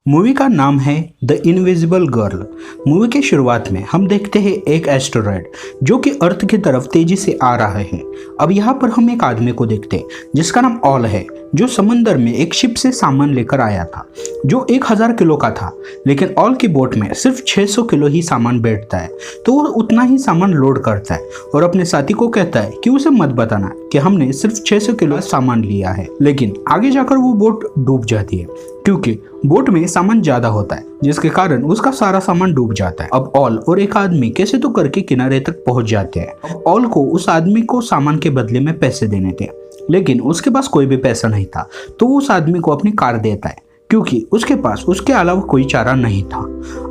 Movie का नाम है द इनविजिबल गर्ल। मूवी के शुरुआत में हम देखते हैं एक एस्टेरॉयड जो कि अर्थ की तरफ तेजी से आ रहा है। अब यहाँ पर हम एक आदमी को देखते हैं जिसका नाम ऑल है, जो समंदर में एक शिप से सामान लेकर आया था जो 1000 किलो का था, लेकिन ऑल की बोट में सिर्फ 600 किलो ही सामान बैठता है। तो वो उतना ही सामान लोड करता है और अपने साथी को कहता है कि उसे मत बताना कि हमने सिर्फ 600 किलो सामान लिया है। लेकिन आगे जाकर वो बोट डूब जाती है क्योंकि बोट में सामान ज्यादा होता है, जिसके कारण उसका सारा सामान डूब जाता है। अब ऑल और एक आदमी कैसे तो करके किनारे तक पहुंच जाते हैं। अब ऑल को उस आदमी को सामान के बदले में पैसे देने थे, लेकिन उसके पास कोई भी पैसा नहीं था। तो वो उस आदमी को अपनी कार देता है क्योंकि उसके पास उसके अलावा कोई चारा नहीं था।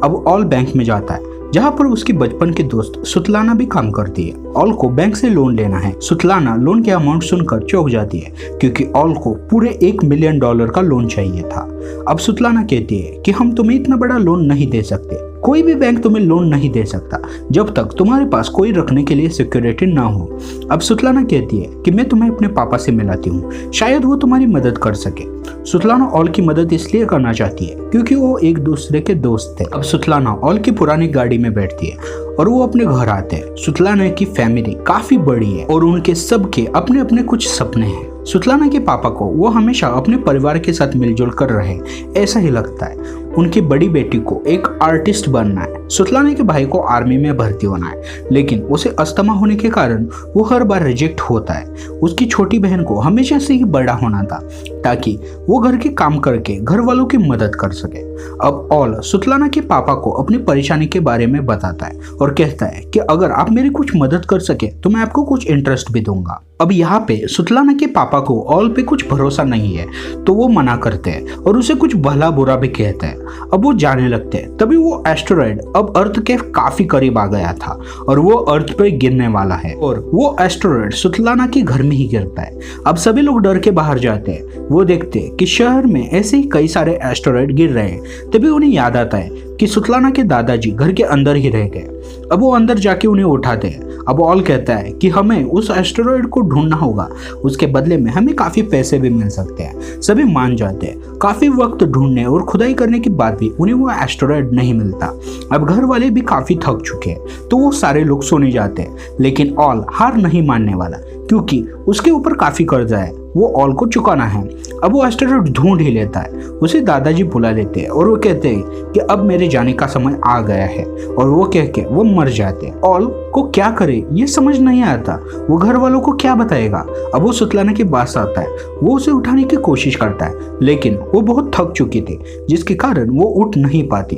अब ऑल बैंक में जाता है जहाँ पर उसकी बचपन की दोस्त सुतलाना भी काम करती है। ऑल को बैंक से लोन लेना है। सुतलाना लोन के अमाउंट सुनकर चौंक जाती है क्योंकि ऑल को पूरे $1 मिलियन का लोन चाहिए था। अब सुतलाना कहती है कि हम तुम्हें इतना बड़ा लोन नहीं दे सकते, कोई भी बैंक तुम्हें लोन नहीं दे सकता जब तक तुम्हारे पास कोई रखने के लिए सिक्योरिटी ना हो। अब सुतलाना कहती है कि मैं तुम्हें अपने पापा से मिलाती हूँ, शायद वो तुम्हारी मदद कर सके। सुतलाना ऑल की मदद इसलिए करना चाहती है क्योंकि वो एक दूसरे के दोस्त थे। अब सुतलाना ऑल की पुरानी गाड़ी में बैठती है और वो अपने घर आते हैं। सुतलाना की फैमिली काफी बड़ी है और उनके सबके अपने अपने कुछ सपने हैं। सुतलाना के पापा को वो हमेशा अपने परिवार के साथ मिलजुल कर रहे ऐसा ही लगता है। उनकी बड़ी बेटी को एक आर्टिस्ट बनना है। सुतलाना के भाई को आर्मी में भर्ती होना है, लेकिन उसे अस्थमा होने के कारण वो हर बार रिजेक्ट होता है। उसकी छोटी बहन को हमेशा से ही बड़ा होना था ताकि वो घर के काम करके घर वालों की मदद कर सके। अब ऑल सुतलाना के पापा को अपनी परेशानी के बारे में बताता है और कहता है कि अगर आप मेरी कुछ मदद कर सके तो मैं आपको कुछ इंटरेस्ट भी दूंगा। अब यहाँ पे सुतलाना के पापा को ऑल पे कुछ भरोसा नहीं है, तो वो मना करते हैं और उसे कुछ भला बुरा भी कहते हैं। अब वो जाने लगते हैं। तभी वो एस्टेरॉयड अब अर्थ के काफी करीब आ गया था और वो अर्थ पे गिरने वाला है और वो एस्टेरॉयड सुतलाना के घर में ही गिरता है। अब सभी लोग डर के बाहर जाते हैं। वो देखते हैं कि शहर में ऐसे ही कई सारे एस्टेरॉयड गिर रहे हैं। तभी उन्हें याद आता है कि सुतलाना के दादाजी घर के अंदर ही रह गए। अब वो अंदर जाके उन्हें उठाते हैं। अब ऑल कहता है कि हमें उस एस्टेरॉयड को ढूंढना होगा, उसके बदले में हमें काफी पैसे भी मिल सकते हैं। सभी मान जाते हैं। काफी वक्त ढूंढने और खुदाई करने के बाद भी उन्हें वो एस्टेरॉयड नहीं मिलता। अब घर वाले भी काफी थक चुके हैं, तो वो सारे लोग सोने जाते हैं। लेकिन ऑल हार नहीं मानने वाला क्योंकि उसके ऊपर काफी कर्जा है, वो ऑल को चुकाना है। अब वो एस्टेरॉयड ढूंढ ही लेता है। उसे दादाजी बुला लेते हैं और वो कहते हैं कि अब मेरे जाने का समय आ गया है, और वो कह के वो मर जाते हैं। ऑल को क्या करे ये समझ नहीं आता। वो घर वालों को क्या बताएगा। अब वो सुतलाना के पास आता है। वो उसे उठाने की कोशिश करता है, लेकिन वो बहुत थक चुकी थी जिसके कारण वो उठ नहीं पाती।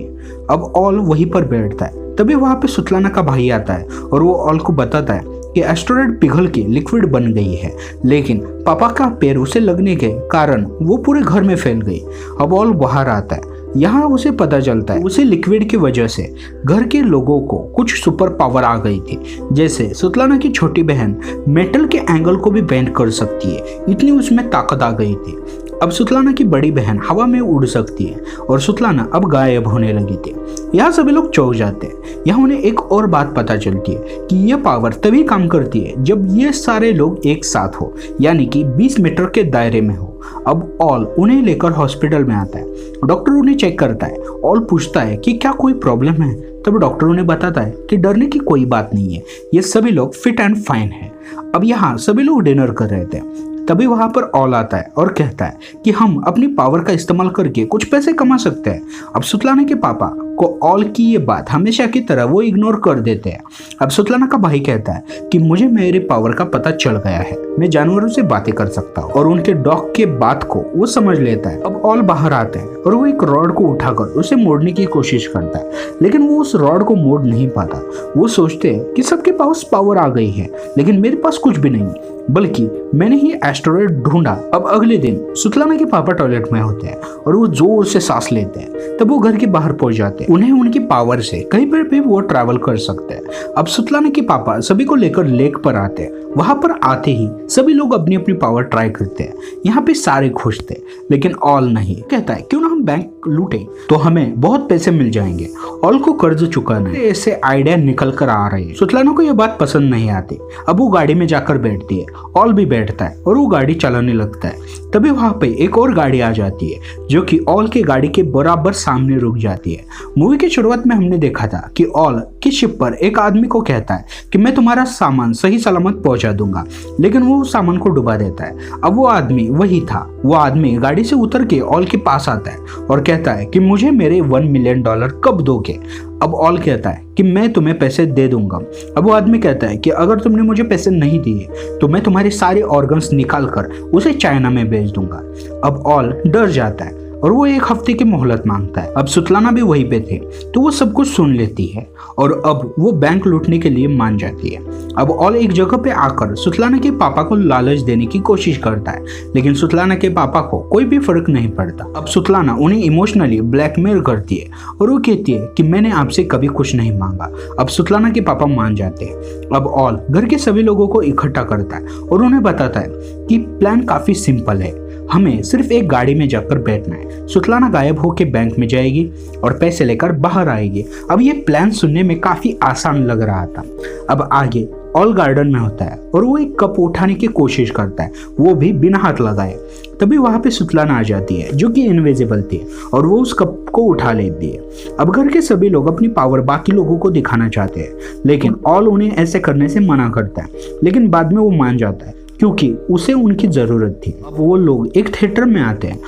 अब ऑल वहीं पर बैठता है। तभी वहां पे सुतलाना का भाई आता है और वो ऑल को बताता है कि एस्टेरॉयड पिघल के लिक्विड बन गई है, लेकिन पापा का पैर उसे लगने के कारण वो पूरे घर में फैल गई। अब ऑल बाहर आता है। यहाँ उसे पता चलता है उसे लिक्विड की वजह से घर के लोगों को कुछ सुपर पावर आ गई थी, जैसे सुतलाना की छोटी बहन मेटल के एंगल को भी बेंड कर सकती है, इतनी उसमें ताकत आ गई थी। अब सुतलाना की बड़ी बहन हवा में उड़ सकती है और सुतलाना अब गायब होने लगी थी। यहाँ सभी लोग चौंक जाते हैं। यहाँ उन्हें एक और बात पता चलती है कि यह पावर तभी काम करती है जब ये सारे लोग एक साथ हो, यानी कि 20 मीटर के दायरे में हो। अब ऑल उन्हें लेकर हॉस्पिटल में आता है। डॉक्टर उन्हें चेक करता है। ऑल पूछता है कि क्या कोई प्रॉब्लम है। तब डॉक्टर उन्हें बताता है कि डरने की कोई बात नहीं है, ये सभी लोग फिट एंड फाइन है। अब यहाँ सभी लोग डिनर कर रहे थे। तभी वहां पर ऑल आता है और कहता है कि हम अपनी पावर का इस्तेमाल करके कुछ पैसे कमा सकते हैं। अब सुतलाना के पापा को ऑल की ये बात हमेशा की तरह वो इग्नोर कर देते हैं। अब सुतलाना का भाई कहता है कि मुझे मेरे पावर का पता चल गया है, मैं जानवरों से बातें कर सकता हूँ, और उनके डॉग के बात को वो समझ लेता है। अब ऑल बाहर आते हैं और वो एक रॉड को उठाकर उसे मोड़ने की कोशिश करता है, लेकिन वो उस रॉड को मोड़ नहीं पाता। वो सोचते हैं कि सबके पास पावर आ गई है, लेकिन मेरे पास कुछ भी नहीं, बल्कि मैंने ही एस्टेरॉयड ढूंढा। अब अगले दिन सुतलाना के पापा टॉयलेट में होते हैं और वो जोर से सांस लेते हैं। तब वो घर के बाहर पहुंच जाते हैं। उन्हें उनकी पावर से कहीं पर भी वो ट्रैवल कर सकते हैं। अब सुतलाना के पापा सभी को लेकर लेक पर आते हैं। वहां पर आते ही सभी लोग अपनी अपनी पावर ट्राई करते हैं। यहाँ पे सारे खुश थे, लेकिन ऑल नहीं। कहता है क्यों ना हम बैंक लूटे तो हमें बहुत पैसे मिल जाएंगे। ऑल को कर्ज चुकाना है। ऐसे आइडिया निकल कर आ रहे हैं। सुतलाना को यह बात पसंद नहीं आती। अब वो गाड़ी में जाकर बैठती है, ऑल भी बैठता है और वो गाड़ी चलाने लगता है। तभी वहां पे एक और गाड़ी आ जाती है जो कि ऑल की गाड़ी के बराबर सामने रुक जाती है। मूवी की शुरुआत में हमने देखा था कि ऑल की शिप पर एक आदमी को कहता है कि मैं तुम्हारा सामान सही सलामत पहुंचा दूंगा, लेकिन वो सामान को डुबा देता है। अब वो आदमी वही था। वो आदमी गाड़ी से उतर के ऑल के पास आता है और कहता है कि मुझे मेरे $1 मिलियन कब दोगे। अब ऑल कहता है कि मैं तुम्हें पैसे दे दूंगा। अब वो आदमी कहता है कि अगर तुमने मुझे पैसे नहीं दिए तो मैं तुम्हारे सारे ऑर्गन्स निकाल कर उसे चाइना में भेज दूंगा। अब ऑल डर जाता है और वो 1 हफ्ते की मोहलत मांगता है। अब सुतलाना भी वहीं पे थे तो वो सब कुछ सुन लेती है और अब वो बैंक लूटने के लिए मान जाती है। अब ऑल एक जगह पे आकर सुतलाना के पापा को लालच देने की कोशिश करता है, लेकिन सुतलाना के पापा को कोई भी फर्क नहीं पड़ता। अब सुतलाना उन्हें इमोशनली ब्लैकमेल करती है और वो कहती है कि मैंने आपसे कभी कुछ नहीं मांगा। अब सुतलाना के पापा मान जाते हैं। अब ऑल घर के सभी लोगों को इकट्ठा करता है और उन्हें बताता है कि प्लान काफी सिंपल है, हमें सिर्फ एक गाड़ी में जाकर बैठना है। सुतलाना गायब होकर बैंक में जाएगी और पैसे लेकर बाहर आएगी। अब ये प्लान सुनने में काफी आसान लग रहा था। अब आगे ऑल गार्डन में होता है और वो एक कप उठाने की कोशिश करता है, वो भी बिना हाथ लगाए। तभी वहां पे सुतलाना आ जाती है जो कि इनविजिबल थी और वो उस कप को उठा लेती है। अब घर के सभी लोग अपनी पावर बाकी लोगों को दिखाना चाहते हैं, लेकिन ऑल उन्हें ऐसे करने से मना करता है, लेकिन बाद में वो मान जाता है क्योंकि उसे उनकी ज़रूरत थी। अब वो लोग एक थिएटर में आते हैं।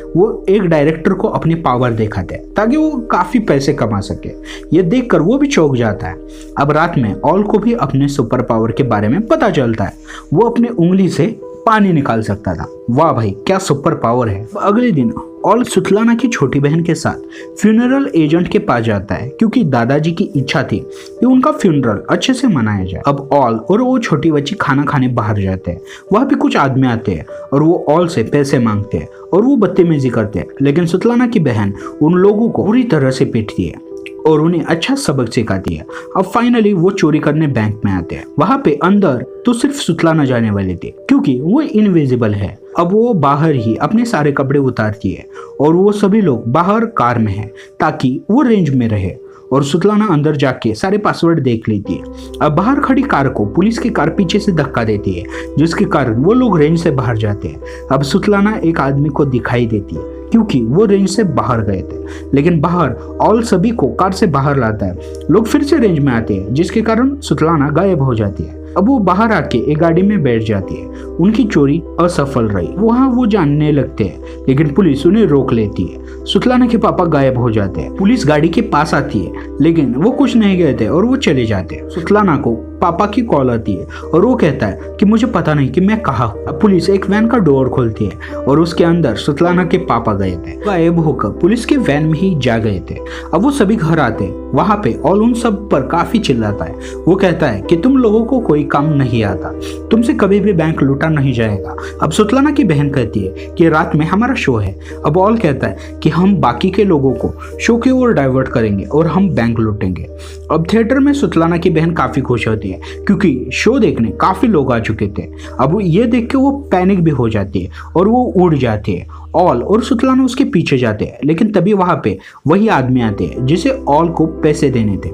वो एक डायरेक्टर को अपनी पावर दिखाते हैं ताकि वो काफ़ी पैसे कमा सके। ये देखकर वो भी चौंक जाता है। अब रात में ऑल को भी अपने सुपर पावर के बारे में पता चलता है। वो अपने उंगली से पानी निकाल सकता था। वाह भाई, क्या सुपर पावर है। अगले दिन ऑल सुतलाना की छोटी बहन के साथ फ्यूनरल एजेंट के पास जाता है क्योंकि दादाजी की इच्छा थी कि उनका फ्यूनरल अच्छे से मनाया जाए। अब ऑल और वो छोटी बच्ची खाना खाने बाहर जाते हैं। वहाँ भी कुछ आदमी आते हैं और वो ऑल से पैसे मांगते हैं और वो बदतमीजी करते हैं, लेकिन सुतलाना की बहन उन लोगों को पूरी तरह से पीटती है और उन्हें अच्छा सबक सिखाती है। अब फाइनली वो चोरी करने बैंक में आते हैं। वहां पे अंदर तो सिर्फ सुतलाना जाने वाले थे क्योंकि वो इनविजिबल है। अब वो बाहर ही अपने सारे कपड़े उतारती है और वो सभी लोग बाहर कार में हैं ताकि वो रेंज में रहे, और सुतलाना अंदर जाके सारे पासवर्ड देख लेती है। अब बाहर खड़ी कार को पुलिस की कार पीछे से धक्का देती है जिसके कारण वो लोग रेंज से बाहर जाते हैं। अब सुतलाना एक आदमी को दिखाई देती है क्योंकि वो रेंज से बाहर गए थे, लेकिन बाहर ऑल सभी को कार से बाहर लाता है। लोग फिर से रेंज में आते हैं जिसके कारण सुतलाना गायब हो जाती है। अब वो बाहर आके एक गाड़ी में बैठ जाती है। उनकी चोरी असफल रही। वहाँ वो जानने लगते हैं, लेकिन पुलिस उन्हें रोक लेती है। सुतलाना के पापा गायब हो जाते हैं। पुलिस गाड़ी के पास आती है, लेकिन वो कुछ नहीं कहते और वो चले जाते हैं। सुतलाना को पापा की कॉल आती है और वो कहता है कि मुझे पता नहीं कि मैं कहाँ हूँ। अब पुलिस एक वैन का डोर खोलती है और उसके अंदर सुतलाना के पापा गए थे। गायब होकर पुलिस के वैन में ही जा गए थे। अब वो सभी घर आते हैं। वहाँ पे ऑल उन सब पर काफी चिल्लाता है। वो कहता है कि तुम लोगों को कोई काम नहीं आता, तुमसे कभी भी बैंक लूटा नहीं जाएगा। अब सुतलाना की बहन कहती है कि रात में हमारा शो है। अब ऑल कहता है कि हम बाकी के लोगों को शो की ओर डाइवर्ट करेंगे और हम बैंक लूटेंगे। अब थिएटर में सुतलाना की बहन काफी खुश होती है क्योंकि शो देखने काफी लोग आ चुके थे। अब ये देख के वो पैनिक भी हो जाती है और वो उड़ जाती है। ऑल और सुतलाना उसके पीछे जाते हैं, लेकिन तभी वहां पे वही आदमी आते हैं जिसे ऑल को पैसे देने थे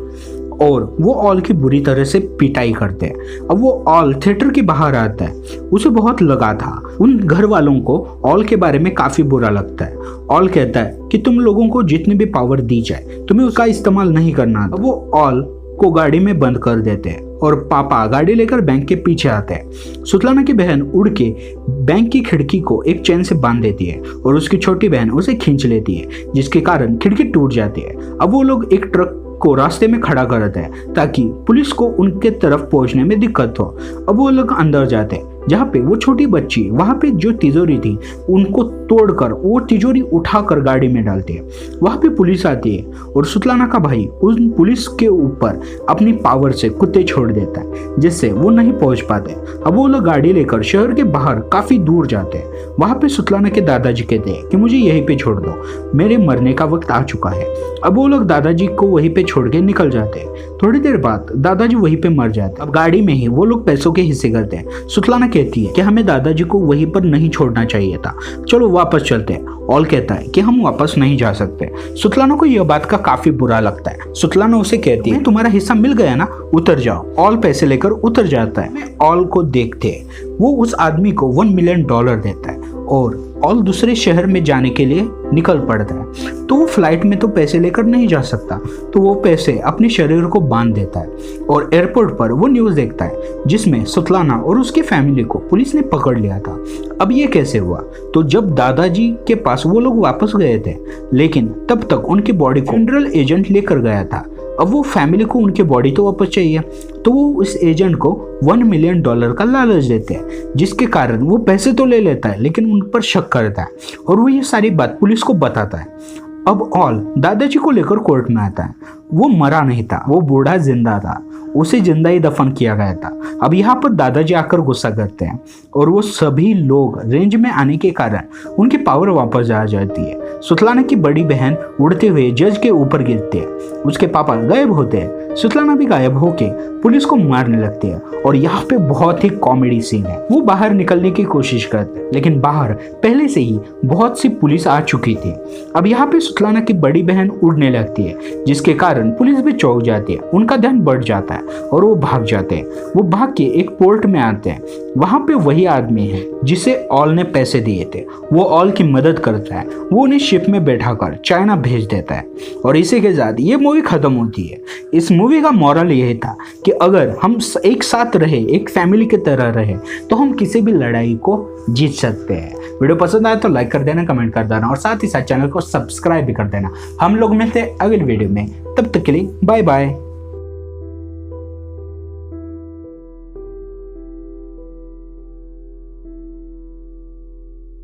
और वो ऑल की बुरी तरह से पिटाई करते हैं। अब वो ऑल थिएटर के बाहर आता है। उसे बहुत लगा था। उन घर वालों को ऑल के बारे में काफी बुरा लगता है। ऑल कहता है कि तुम लोगों को जितनी भी पावर दी जाए तुम्हें उसका इस्तेमाल नहीं करना। अब वो ऑल को गाड़ी में बंद कर देते हैं और पापा गाड़ी लेकर बैंक के पीछे आते हैं। सुतलाना की बहन उड़ के बैंक की खिड़की को एक चेन से बांध देती है और उसकी छोटी बहन उसे खींच लेती है जिसके कारण खिड़की टूट जाती है। अब वो लोग एक ट्रक को रास्ते में खड़ा करते हैं ताकि पुलिस को उनके तरफ पहुंचने में दिक्कत हो। अब वो लोग अंदर जाते हैं जहाँ पे वो छोटी बच्ची वहाँ पे जो तिजोरी थी उनको तोड़कर वो तिजोरी उठाकर गाड़ी में डालते हैं। वहाँ पे पुलिस आती है और सुतलाना का भाई उन पुलिस के ऊपर अपनी पावर से कुत्ते छोड़ देता है जिससे वो नहीं पहुँच पाते। अब वो लोग गाड़ी लेकर शहर के बाहर काफी दूर जाते हैं। वहाँ पे सुतलाना के दादाजी कहते हैं कि मुझे यहीं पे छोड़ दो, मेरे मरने का वक्त आ चुका है। अब वो लोग दादाजी को वहीं पे छोड़ के निकल जाते हैं। थोड़ी देर बाद दादाजी वहीं पे मर जाते हैं। अब गाड़ी में ही वो लोग पैसों के हिस्से करते हैं। सुतलाना कहती है कि हमें दादाजी को वहीं पर नहीं छोड़ना चाहिए था, चलो वापस चलते हैं। ऑल कहता है कि हम वापस नहीं जा सकते। सुतलाना को यह बात का काफी बुरा लगता है। सुतलाना उसे कहती है तुम्हारा हिस्सा मिल गया ना, उतर जाओ। ऑल पैसे लेकर उतर जाता है। ऑल को देखते हैं वो उस आदमी को $1 मिलियन देता है और ऑल दूसरे शहर में जाने के लिए निकल पड़ता है। तो वो फ्लाइट में तो पैसे लेकर नहीं जा सकता, तो वो पैसे अपने शरीर को बांध देता है और एयरपोर्ट पर वो न्यूज़ देखता है जिसमें सुतलाना और उसकी फैमिली को पुलिस ने पकड़ लिया था। अब ये कैसे हुआ? तो जब दादाजी के पास वो लोग वापस गए थे, लेकिन तब तक उनकी बॉडी को फेडरल एजेंट लेकर गया था। अब वो फैमिली को उनकी बॉडी तो वापस चाहिए, तो वो उस एजेंट को $1 मिलियन का लालच देते हैं, जिसके कारण वो पैसे तो ले लेता है लेकिन उन पर शक करता है और वो ये सारी बात पुलिस को बताता है। अब ऑल दादाजी को लेकर कोर्ट में आता है। वो मरा नहीं था, वो बूढ़ा जिंदा था, उसे जिंदा ही दफन किया गया था। अब यहाँ पर दादाजी आकर गुस्सा करते हैं और वो सभी लोग रेंज में आने के कारण उनकी पावर वापस आ जाती है। सुतलाना की बड़ी बहन उड़ते हुए जज के ऊपर गिरती है, उसके पापा गायब होते हैं, सुतलाना भी गायब होके पुलिस को मारने लगती है और यहाँ पे बहुत ही कॉमेडी सीन है। वो बाहर निकलने की कोशिश करते हैं लेकिन बाहर पहले से ही बहुत सी पुलिस आ चुकी थी। अब यहाँ पे सुतलाना की बड़ी बहन उड़ने लगती है, जिसके कारण पुलिस भी चौंक जाती है, उनका ध्यान बढ़ जाता है और वो भाग जाते हैं। वो भाग के एक पोर्ट में आते हैं, वहाँ पे वही आदमी है जिसे ऑल ने पैसे दिए थे। वो ऑल की मदद करता है, वो उन्हें शिप में बैठाकर चाइना भेज देता है और इसी के साथ ये मूवी खत्म होती है। इस मूवी का मॉरल यही था कि अगर हम एक साथ रहे, एक फैमिली की तरह रहे, तो हम किसी भी लड़ाई को जीत सकते हैं। वीडियो पसंद आए तो लाइक कर देना, कमेंट कर देना और साथ ही साथ चैनल को सब्सक्राइब भी कर देना। हम लोग मिलते हैं अगली वीडियो में, तब तक के लिए बाय बाय।